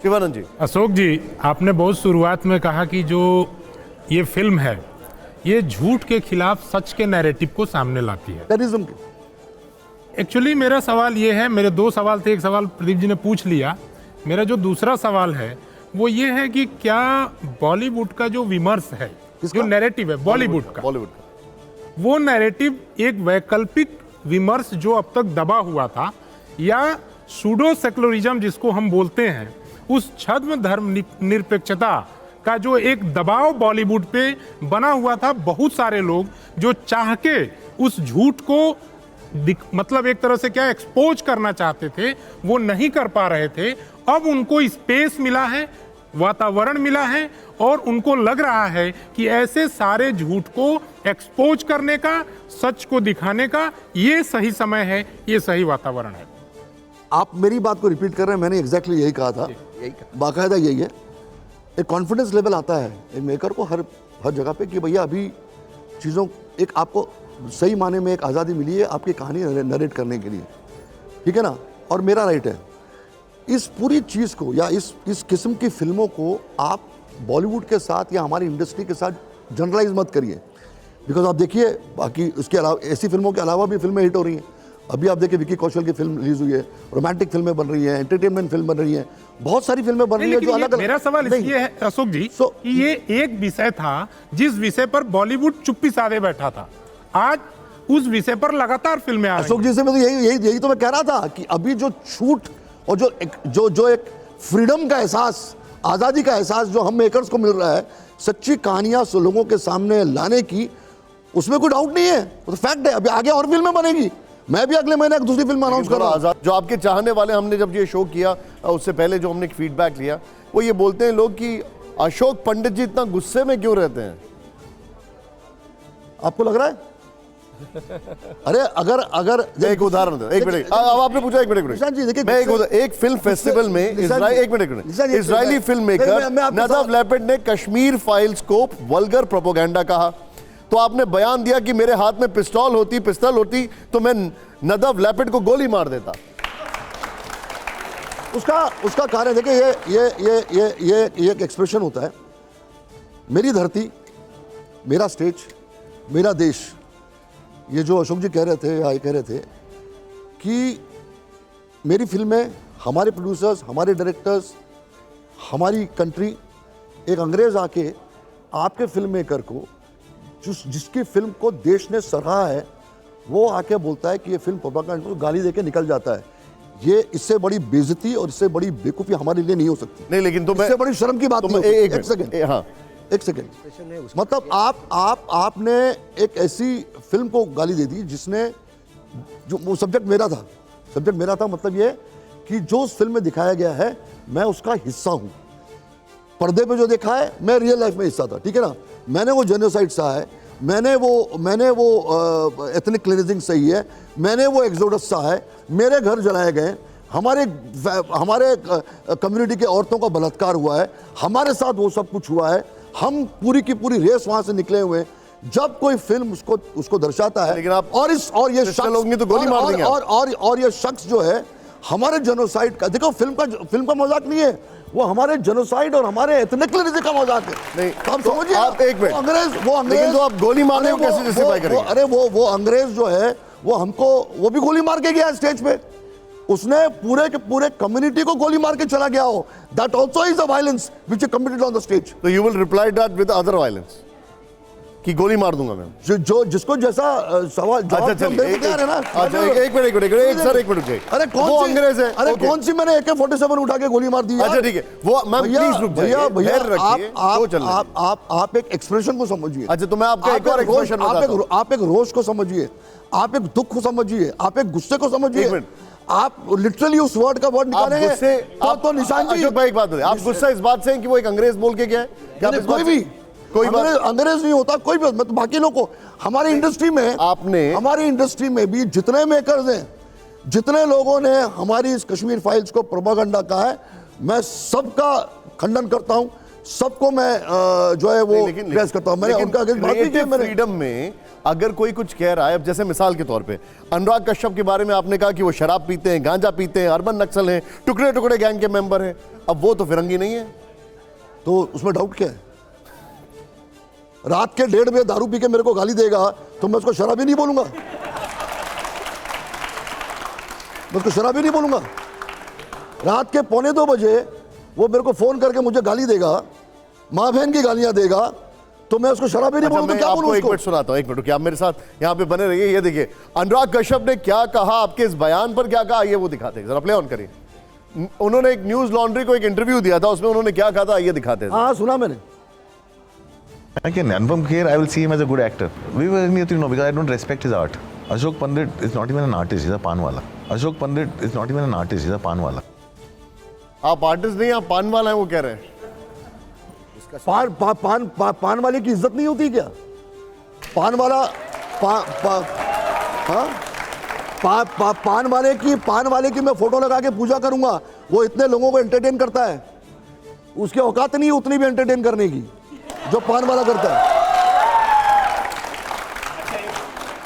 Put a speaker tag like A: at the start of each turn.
A: शिवानंद जी।
B: अशोक जी, आपने बहुत शुरुआत में कहा कि जो ये फिल्म है ये झूठ के खिलाफ सच के नैरेटिव को सामने लाती है।
C: टेररिज्म के
B: एक्चुअली मेरा सवाल ये है, मेरे दो सवाल थे, एक सवाल प्रदीप जी ने पूछ लिया। मेरा जो दूसरा सवाल है वो ये है कि क्या बॉलीवुड का जो विमर्श है, जो नैरेटिव है बॉलीवुड का, वो नैरेटिव एक वैकल्पिक विमर्श जो अब तक दबा हुआ था, या सूडो सेकुलरिज्म जिसको हम बोलते हैं, उस छद्म धर्म निरपेक्षता का जो एक दबाव बॉलीवुड पे बना हुआ था, बहुत सारे लोग जो चाह के उस झूठ को मतलब एक तरह से क्या एक्सपोज करना चाहते थे, वो नहीं कर पा रहे थे। अब उनको स्पेस मिला है, वातावरण मिला है, और उनको लग रहा है कि ऐसे सारे झूठ को एक्सपोज करने का, सच को दिखाने का ये सही समय है, ये सही वातावरण है।
C: आप मेरी बात को रिपीट कर रहे हैं, मैंने एग्जैक्टली यही कहा था, बाकायदा यही है। एक कॉन्फिडेंस लेवल आता है एक मेकर को हर जगह पे कि भैया अभी चीज़ों, एक आपको सही माने में एक आज़ादी मिली है आपकी कहानी नरेट करने के लिए, ठीक है ना, और मेरा राइट है। इस पूरी चीज़ को या इस किस्म की फिल्मों को आप बॉलीवुड के साथ या हमारी इंडस्ट्री के साथ जनरलाइज मत करिए, बिकॉज आप देखिए बाकी उसके अलावा ऐसी फिल्मों के अलावा भी फिल्में हिट हो रही हैं। अभी आप देखिए विकी कौशल की फिल्म रिलीज हुई है, रोमांटिक फिल्में बन रही हैं, एंटरटेनमेंट फिल्म बन रही हैं, बहुत सारी फिल्में बन रही हैं जो अलग अलग।
B: मेरा सवाल इसलिए है अशोक जी कि ये एक विषय था जिस विषय पर बॉलीवुड चुप्पी साधे बैठा था, आज उस विषय पर लगातार फिल्में आ रही हैं।
C: अशोक जी से मैं तो यही तो मैं कह रहा था कि अभी जो छूट और जो एक फ्रीडम का एहसास, आज़ादी का एहसास जो हम मेकर्स को मिल रहा है, सच्ची कहानियां लोगों के सामने लाने की, उसमें कोई डाउट नहीं है, वो तो फैक्ट है। अभी आगे और फिल्में बनेगी, मैं भी अगले महीने एक दूसरी फिल्म अनाउंस कर रहा हूं।
A: जो आपके चाहने वाले, हमने जब ये शो किया उससे पहले जो हमने फीडबैक लिया, वो ये बोलते हैं लोग कि अशोक पंडित जी इतना गुस्से में क्यों रहते हैं?
C: आपको लग रहा है? अरे अगर
A: एक उदाहरण दो, एक मिनट, अब आपने पूछा, एक मिनट, मैं एक फिल्म फेस्टिवल में इजरायली फिल्म मेकर नदाव लेपिड ने कश्मीर फाइल्स को वल्गर प्रोपेगेंडा कहा, तो आपने बयान दिया कि मेरे हाथ में पिस्तौल होती तो मैं नदाव लेपिड को गोली मार देता।
C: उसका कारण देखिए, ये एक एक्सप्रेशन होता है, मेरी धरती, मेरा स्टेज, मेरा देश। ये जो अशोक जी कह रहे थे, या कह रहे थे कि मेरी फिल्में, हमारे प्रोड्यूसर्स, हमारे डायरेक्टर्स, हमारी कंट्री, एक अंग्रेज आके आपके फिल्म मेकर को, जिसकी फिल्म को देश ने सराहा है, वो आके बोलता है कि ये फिल्म प्रोपेगेंडा, को गाली देके निकल जाता है। ये इससे बड़ी बेइज्जती और इससे बड़ी बेवकूफ़ी हमारे लिए नहीं हो सकती।
A: नहीं, लेकिन तो
C: इससे बड़ी शर्म की बात नहीं। एक सेकेंड, मतलब आपने एक ऐसी फिल्म को गाली दे दी जिसने, जो वो सब्जेक्ट मेरा था, मतलब ये कि जो उस फिल्म में दिखाया गया है मैं उसका हिस्सा हूं। पर्दे पे जो देखा है मैं रियल लाइफ में हिस्सा था, ठीक है ना। मैंने वो जेनोसाइड सहा है, मैंने वो एथनिक क्लींजिंग सही है, मैंने वो एक्सोडस सहा है, मेरे घर जलाए गए, हमारे कम्युनिटी के औरतों का बलात्कार हुआ है, हमारे साथ वो सब कुछ हुआ है, हम पूरी की पूरी रेस वहां से निकले हुए। जब कोई फिल्म उसको दर्शाता है,
A: लेकिन आप
C: और ये शख्स
A: लोग नहीं तो गोली मार देंगे,
C: और ये शख्स जो है हमारे जेनोसाइड का, देखो फिल्म का मजाक नहीं है, वो हमारे जेनोसाइड और हमारे एथनिक क्लींजिंग का मजाक है।
A: नहीं,
C: आप समझिए,
A: आप एक मिनट, वो अंग्रेज, तो आप गोली मारने को कैसे जस्टिफाई करेंगे?
C: अरे वो अंग्रेज जो है वो भी गोली मार के गया स्टेज पे, उसने पूरे के पूरे कम्युनिटी को गोली मार के चला गया हो। That also is a violence which is committed on the stage.
A: तो you will reply that with other violence, कि गोली मार दूंगा मैं,
C: जो जिसको जैसा सवाल जवाब
A: अच्छा,
C: है ना।
A: अच्छा, एक मिनट,
C: अरे
A: वो अंग्रेज है,
C: अरे कौन सी मैंने AK-47 उठा के गोली मार दी?
A: अच्छा ठीक है, वो मैम प्लीज रुक जाइए,
C: भैया आप एक एक्सप्रेशन को समझिए।
A: अच्छा, तो मैं आपका एक और एक्सप्रेशन बताता हूं।
C: आप एक रोष को समझिए, आप एक दुख को समझिए, आप एक गुस्से को समझिए। आप लिटरली उस वर्ड का वर्ड निकालेंगे तो निशान जी,
A: अशोक भाई एक बात बताइए, आप गुस्सा इस बात से हैं कि वो एक अंग्रेज बोल के गया है?
C: कोई अंग्रेज नहीं होता, कोई भी, मतलब बाकी लोगों को, हमारी इंडस्ट्री में भी जितने मेकर्स हैं, जितने लोगों ने हमारी इस कश्मीर फाइल्स को प्रोपेगेंडा कहा है, मैं सबका खंडन करता हूं, सबको मैं जो है वो प्रेस करता हूं। मैंने उनका
A: क्रिएटिव फ्रीडम में अगर कोई कुछ कह रहा है, अब जैसे मिसाल के तौर पे अनुराग कश्यप के बारे में आपने कहा कि वो शराब पीते हैं, गांजा पीते हैं, अर्बन नक्सल हैं, टुकड़े टुकड़े गैंग के मेंबर हैं, अब वो तो फिरंगी नहीं है,
C: तो उसमें डाउट क्या है? रात के 1:30 बजे दारू पी के मेरे को गाली देगा तो मैं उसको शराबी नहीं बोलूंगा? मैं उसको शराबी नहीं बोलूंगा? रात के 1:45 बजे वो मेरे को फोन करके मुझे गाली देगा, माँ बहन की गालियां देगा, तो मैं उसको शराबी नहीं बोलूंगा? क्या बोलूं?
A: एक मिनट सुनाता हूं, एक मिनट, क्या आप मेरे साथ यहाँ पे बने रहिए। ये देखिए अनुराग कश्यप ने क्या कहा, आपके इस बयान पर क्या कहा, ये वो दिखाते हैं, जरा प्ले ऑन करिए। उन्होंने एक न्यूज लॉन्ड्री को एक इंटरव्यू दिया था, उसमें उन्होंने क्या कहा था, ये दिखाते हैं।
C: हाँ सुना मैंने।
D: Again, Anupam Kher, I will see him as a good actor. We were because I don't respect his art. Ashok Pandit is not even an artist, he's a panwala. Ashok Pandit is not even an artist, he's a panwala.
A: आप artist नहीं, आप पान वाला है, वो कह रहे हैं।
C: पान वाले की इज्जत नहीं होती क्या? पान वाला पान वाले की मैं फोटो लगा के पूजा करूंगा, वो इतने लोगों को एंटरटेन करता है, उसकी औकात नहीं उतनी भी एंटरटेन करने की जो पान वाला करता है।